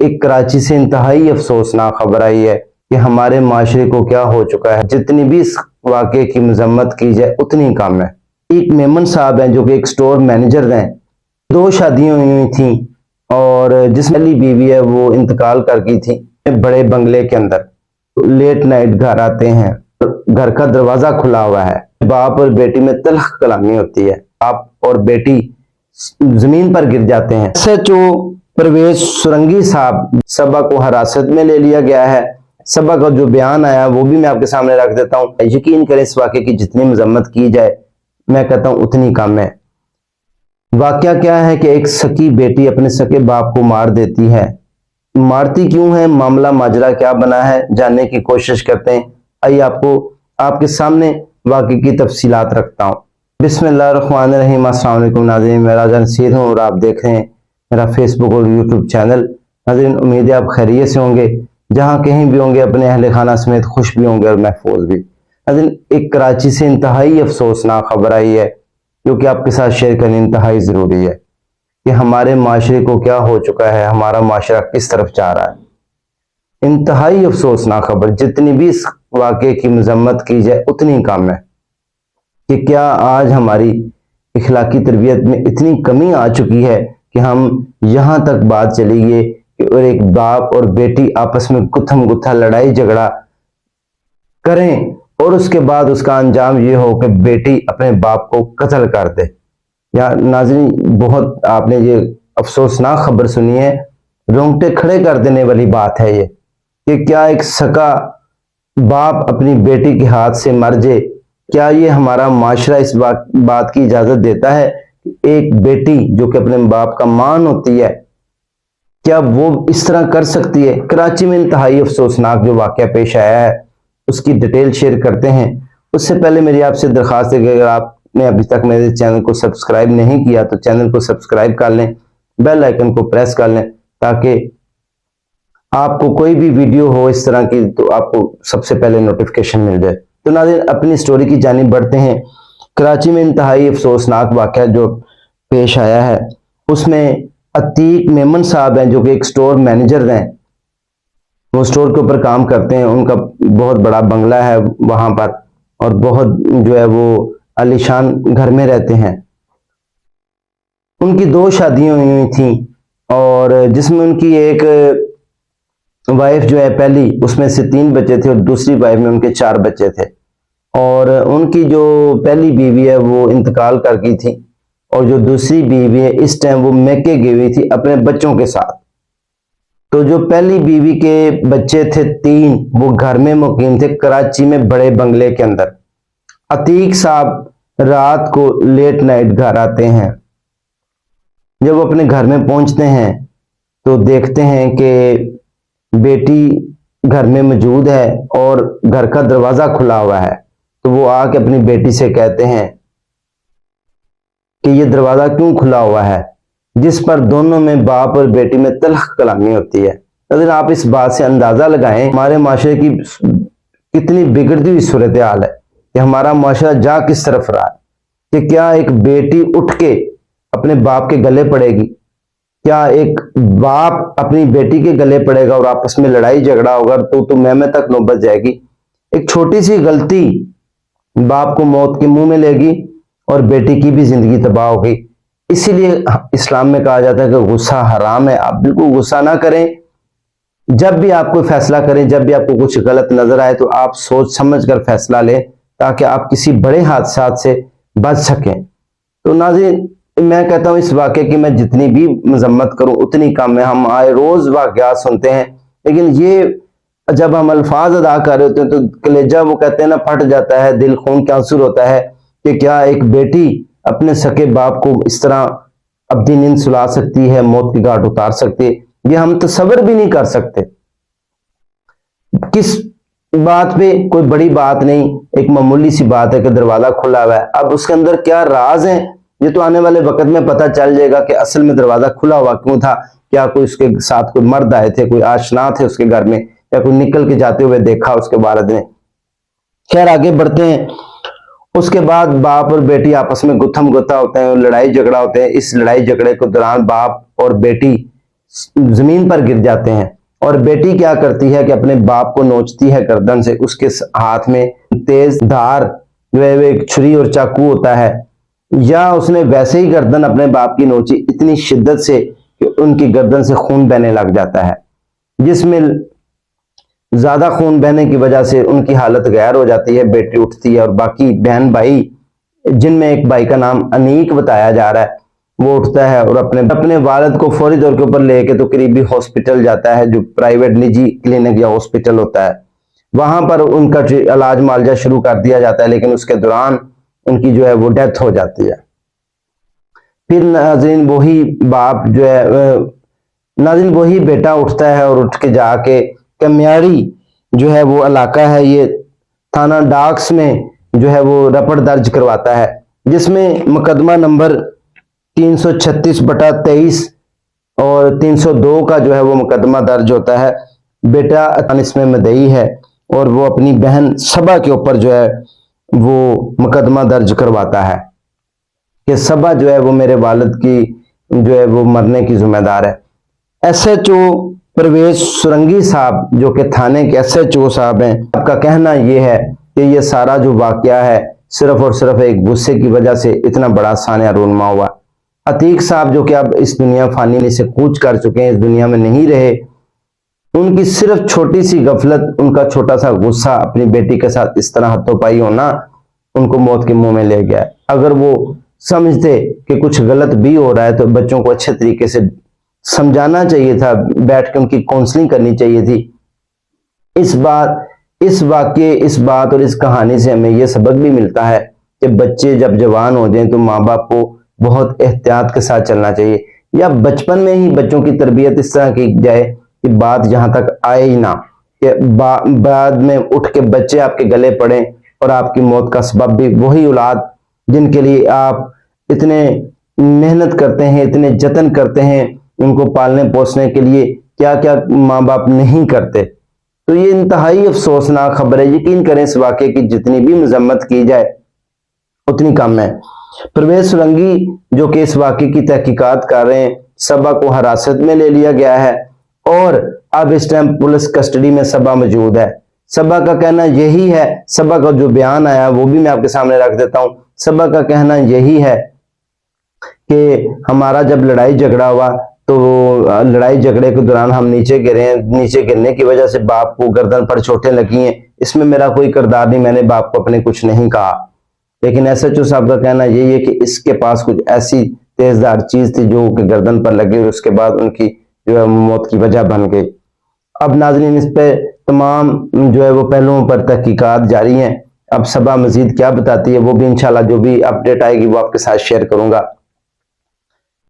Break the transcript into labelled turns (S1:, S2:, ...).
S1: ایک کراچی سے انتہائی افسوسناک خبر آئی ہے کہ ہمارے معاشرے کو کیا ہو چکا ہے۔ جتنی بھی اس واقعے کی مذمت کی جائے اتنی کم ہے۔ ایک میمن صاحب ہیں جو کہ ایک سٹور مینیجر ہیں، 2 شادیاں ہوئی تھیں اور جس پہلی بیوی ہے وہ انتقال کر گئی تھی بڑے بنگلے کے اندر۔ لیٹ نائٹ گھر آتے ہیں، گھر کا دروازہ کھلا ہوا ہے، باپ اور بیٹی میں تلخ کلامی ہوتی ہے، باپ اور بیٹی زمین پر گر جاتے ہیں۔ SHO پرویز سرنگی صاحب صبا کو حراست میں لے لیا گیا ہے۔ صبا کا جو بیان آیا وہ بھی میں آپ کے سامنے رکھ دیتا ہوں۔ یقین کریں اس واقعے کی جتنی مذمت کی جائے میں کہتا ہوں اتنی کم ہے۔ واقعہ کیا ہے کہ ایک سکی بیٹی اپنے سکے باپ کو مار دیتی ہے۔ مارتی کیوں ہے، معاملہ ماجرا کیا بنا ہے، جاننے کی کوشش کرتے ہیں۔ آئیے آپ کے سامنے واقعے کی تفصیلات رکھتا ہوں۔ بسم اللہ الرحمن الرحیم۔ السلام علیکم ناظرین، میں راجہ نصیر ہوں اور آپ دیکھ رہے ہیں میرا فیس بک اور یوٹیوب چینل۔ ناظرین امید ہے آپ خیریت سے ہوں گے، جہاں کہیں بھی ہوں گے اپنے اہل خانہ سمیت خوش بھی ہوں گے اور محفوظ بھی۔ ناظرین ایک کراچی سے انتہائی افسوسناک خبر آئی ہے جو کہ آپ کے ساتھ شیئر کرنی انتہائی ضروری ہے کہ ہمارے معاشرے کو کیا ہو چکا ہے، ہمارا معاشرہ کس طرف جا رہا ہے۔ انتہائی افسوسناک خبر، جتنی بھی اس واقعے کی مذمت کی جائے اتنی کم ہے کہ کیا آج ہماری اخلاقی تربیت میں اتنی کمی آ چکی ہے کہ ہم یہاں تک بات چلی گئی کہ اور ایک باپ اور بیٹی آپس میں گتھم گتھا لڑائی جھگڑا کریں اور اس کے بعد اس کا انجام یہ ہو کہ بیٹی اپنے باپ کو قتل کر دے۔ یا ناظرین بہت آپ نے یہ افسوسناک خبر سنی ہے، رونگٹے کھڑے کر دینے والی بات ہے یہ کہ کیا ایک سکا باپ اپنی بیٹی کے ہاتھ سے مر جائے۔ کیا یہ ہمارا معاشرہ اس بات کی اجازت دیتا ہے کہ ایک بیٹی جو کہ اپنے باپ کا مان ہوتی ہے کیا وہ اس طرح کر سکتی ہے؟ کراچی میں انتہائی افسوسناک جو واقعہ پیش آیا ہے اس کی ڈیٹیل شیئر کرتے ہیں۔ اس سے پہلے میری آپ سے درخواست ہے کہ اگر آپ نے ابھی تک میرے چینل کو سبسکرائب نہیں کیا تو چینل کو سبسکرائب کر لیں، بیل آئیکن کو پریس کر لیں تاکہ آپ کو کوئی بھی ویڈیو ہو اس طرح کی تو آپ کو سب سے پہلے نوٹیفیکیشن مل جائے۔ تو ناظرین اپنی سٹوری کی جانب بڑھتے ہیں۔ کراچی میں انتہائی افسوسناک واقعہ جو پیش آیا ہے اس میں عتیق میمن صاحب ہیں جو کہ ایک سٹور مینیجر ہیں، وہ سٹور کے اوپر کام کرتے ہیں، ان کا بہت بڑا بنگلہ ہے وہاں پر اور بہت جو ہے وہ عالیشان گھر میں رہتے ہیں۔ ان کی 2 شادیاں ہوئی تھیں اور جس میں ان کی ایک وائف جو ہے پہلی اس میں سے 3 بچے تھے اور دوسری وائف میں ان کے 4 بچے تھے، اور ان کی جو پہلی بیوی ہے وہ انتقال کر گئی تھی اور جو دوسری بیوی ہے اس ٹائم وہ میکے گئی ہوئی تھی اپنے بچوں کے ساتھ۔ تو جو پہلی بیوی کے بچے تھے 3 وہ گھر میں مقیم تھے کراچی میں بڑے بنگلے کے اندر۔ عتیق صاحب رات کو لیٹ نائٹ گھر آتے ہیں، جب وہ اپنے گھر میں پہنچتے ہیں تو دیکھتے ہیں کہ بیٹی گھر میں موجود ہے اور گھر کا دروازہ کھلا ہوا ہے۔ تو وہ آ کے اپنی بیٹی سے کہتے ہیں کہ یہ دروازہ کیوں کھلا ہوا ہے، جس پر دونوں میں باپ اور بیٹی میں تلخ کلامی ہوتی ہے۔ اگر آپ اس بات سے اندازہ لگائیں ہمارے معاشرے کی کتنی بگڑتی ہوئی صورتحال ہے کہ ہمارا معاشرہ جا کس طرف رہا ہے کہ کیا ایک بیٹی اٹھ کے اپنے باپ کے گلے پڑے گی، کیا ایک باپ اپنی بیٹی کے گلے پڑے گا اور آپس میں لڑائی جھگڑا ہوگا تو میں تک نوبت جائے گی۔ ایک چھوٹی سی غلطی باپ کو موت کے منہ میں لے گی اور بیٹی کی بھی زندگی تباہ ہو گئی۔ اسی لیے اسلام میں کہا جاتا ہے کہ غصہ حرام ہے۔ آپ بالکل غصہ نہ کریں، جب بھی آپ کوئی فیصلہ کریں، جب بھی آپ کو کچھ غلط نظر آئے تو آپ سوچ سمجھ کر فیصلہ لیں تاکہ آپ کسی بڑے حادثات سے بچ سکیں۔ تو ناظرین میں کہتا ہوں اس واقعے کی میں جتنی بھی مذمت کروں اتنی کم ہے۔ ہم آئے روز واقعات سنتے ہیں لیکن یہ جب ہم الفاظ ادا کر رہے ہوتے ہیں تو کلیجہ وہ کہتے ہیں نا پھٹ جاتا ہے، دل خون کے آنسو ہوتا ہے کہ کیا ایک بیٹی اپنے سکے باپ کو اس طرح ابدی نیند سلا سکتی ہے، موت کی گھاٹ اتار سکتی ہے؟ یہ ہم تصور بھی نہیں کر سکتے۔ کس بات پہ کوئی بڑی بات نہیں، ایک معمولی سی بات ہے کہ دروازہ کھلا ہوا ہے، اب اس کے اندر کیا راز ہیں یہ تو آنے والے وقت میں پتہ چل جائے گا کہ اصل میں دروازہ کھلا ہوا کیوں تھا۔ کیا کوئی اس کے ساتھ کوئی مرد آئے تھے، کوئی آشنا تھے اس کے گھر میں، یا کوئی نکل کے جاتے ہوئے دیکھا اس کے والد نے؟ خیر آگے بڑھتے ہیں۔ اس کے بعد باپ اور بیٹی آپس میں گتھم گتھا ہوتے ہیں، لڑائی جھگڑا ہوتے ہیں۔ اس لڑائی جھگڑے کے دوران باپ اور بیٹی زمین پر گر جاتے ہیں، اور بیٹی کیا کرتی ہے کہ اپنے باپ کو نوچتی ہے گردن سے، اس کے ہاتھ میں تیز دھار جو ہے وہ ایک چھری اور چاقو ہوتا ہے، یا اس نے ویسے ہی گردن اپنے باپ کی نوچی اتنی شدت سے کہ ان کی گردن سے خون بہنے لگ جاتا ہے، جس میں زیادہ خون بہنے کی وجہ سے ان کی حالت غیر ہو جاتی ہے۔ بیٹی اٹھتی ہے اور باقی بہن بھائی، جن میں ایک بھائی کا نام انیک بتایا جا رہا ہے، وہ اٹھتا ہے اور اپنے والد کو فوری طور کے اوپر لے کے تو قریبی ہاسپٹل جاتا ہے، جو پرائیویٹ نجی کلینک یا ہاسپٹل ہوتا ہے، وہاں پر ان کا علاج معالجہ شروع کر دیا جاتا ہے، لیکن اس کے دوران ان کی جو ہے وہ ڈیتھ ہو جاتی ہے۔ پھر ناظرین وہی باپ جو ہے ناظرین وہی بیٹا اٹھتا ہے اور اٹھ کے جا کے کمیاری جو ہے وہ علاقہ ہے، یہ تھانہ ڈاکس میں جو ہے وہ رپٹ درج کرواتا ہے، جس میں مقدمہ نمبر 336/23 اور 302 کا جو ہے وہ مقدمہ درج ہوتا ہے۔ بیٹا اس میں مدعی ہے اور وہ اپنی بہن صبا کے اوپر جو ہے وہ مقدمہ درج کرواتا ہے کہ صبا جو ہے وہ میرے والد کی جو ہے وہ مرنے کی ذمہ دار ہے۔ ایس ایچ او پرویز سرنگی صاحب جو کہ تھانے کے ایس ایچ او صاحب ہیں، آپ کا کہنا یہ ہے کہ یہ سارا جو واقعہ ہے صرف اور صرف ایک غصے کی وجہ سے اتنا بڑا سانحہ رونما ہوا۔ عتیق صاحب جو کہ اب اس دنیا فانی سے کوچ کر چکے ہیں، اس دنیا میں نہیں رہے، ان کی صرف چھوٹی سی غفلت، ان کا چھوٹا سا غصہ اپنی بیٹی کے ساتھ اس طرح ہاتھوں پائی ہونا ان کو موت کے منہ میں لے گیا۔ اگر وہ سمجھتے کہ کچھ غلط بھی ہو رہا ہے تو بچوں کو اچھے طریقے سے سمجھانا چاہیے تھا، بیٹھ کے ان کی کونسلنگ کرنی چاہیے تھی۔ اس واقعے، اس بات اور اس کہانی سے ہمیں یہ سبق بھی ملتا ہے کہ بچے جب جوان ہو جائیں تو ماں باپ کو بہت احتیاط کے ساتھ چلنا چاہیے، یا بچپن میں ہی بچوں کی تربیت اس طرح کی جائے کہ بات یہاں تک آئے ہی نہ، کہ بعد میں اٹھ کے بچے آپ کے گلے پڑیں اور آپ کی موت کا سبب بھی وہی اولاد جن کے لیے آپ اتنے محنت کرتے ہیں، اتنے جتن کرتے ہیں، ان کو پالنے پوسنے کے لیے کیا کیا ماں باپ نہیں کرتے۔ تو یہ انتہائی افسوسناک خبر ہے۔ یقین کریں اس واقعے کی جتنی بھی مذمت کی جائے اتنی کم ہے۔ پرویز سرنگی جو کہ اس واقعے کی تحقیقات کر رہے ہیں، صبا کو حراست میں لے لیا گیا ہے اور اب اس ٹائم پولیس کسٹڈی میں صبا موجود ہے۔ صبا کا کہنا یہی ہے، صبا کا جو بیان آیا وہ بھی میں آپ کے سامنے رکھ دیتا ہوں۔ صبا کا کہنا یہی ہے کہ ہمارا جب لڑائی جھگڑا ہوا تو لڑائی جھگڑے کے دوران ہم نیچے گرے ہیں، نیچے گرنے کی وجہ سے باپ کو گردن پر چوٹیں لگی ہیں، اس میں میرا کوئی کردار نہیں، میں نے باپ کو اپنے کچھ نہیں کہا۔ لیکن ایس ایچ او صاحب کا کہنا یہی ہے کہ اس کے پاس کچھ ایسی تیز دھار چیز تھی جو کہ گردن پر لگی اور اس کے بعد ان کی جو ہے موت کی وجہ بن گئی۔ اب ناظرین اس پہ تمام جو ہے وہ پہلوؤں پر تحقیقات جاری ہیں۔ اب صبا مزید کیا بتاتی ہے وہ بھی انشاءاللہ جو بھی اپڈیٹ آئے گی وہ آپ کے ساتھ شیئر کروں گا۔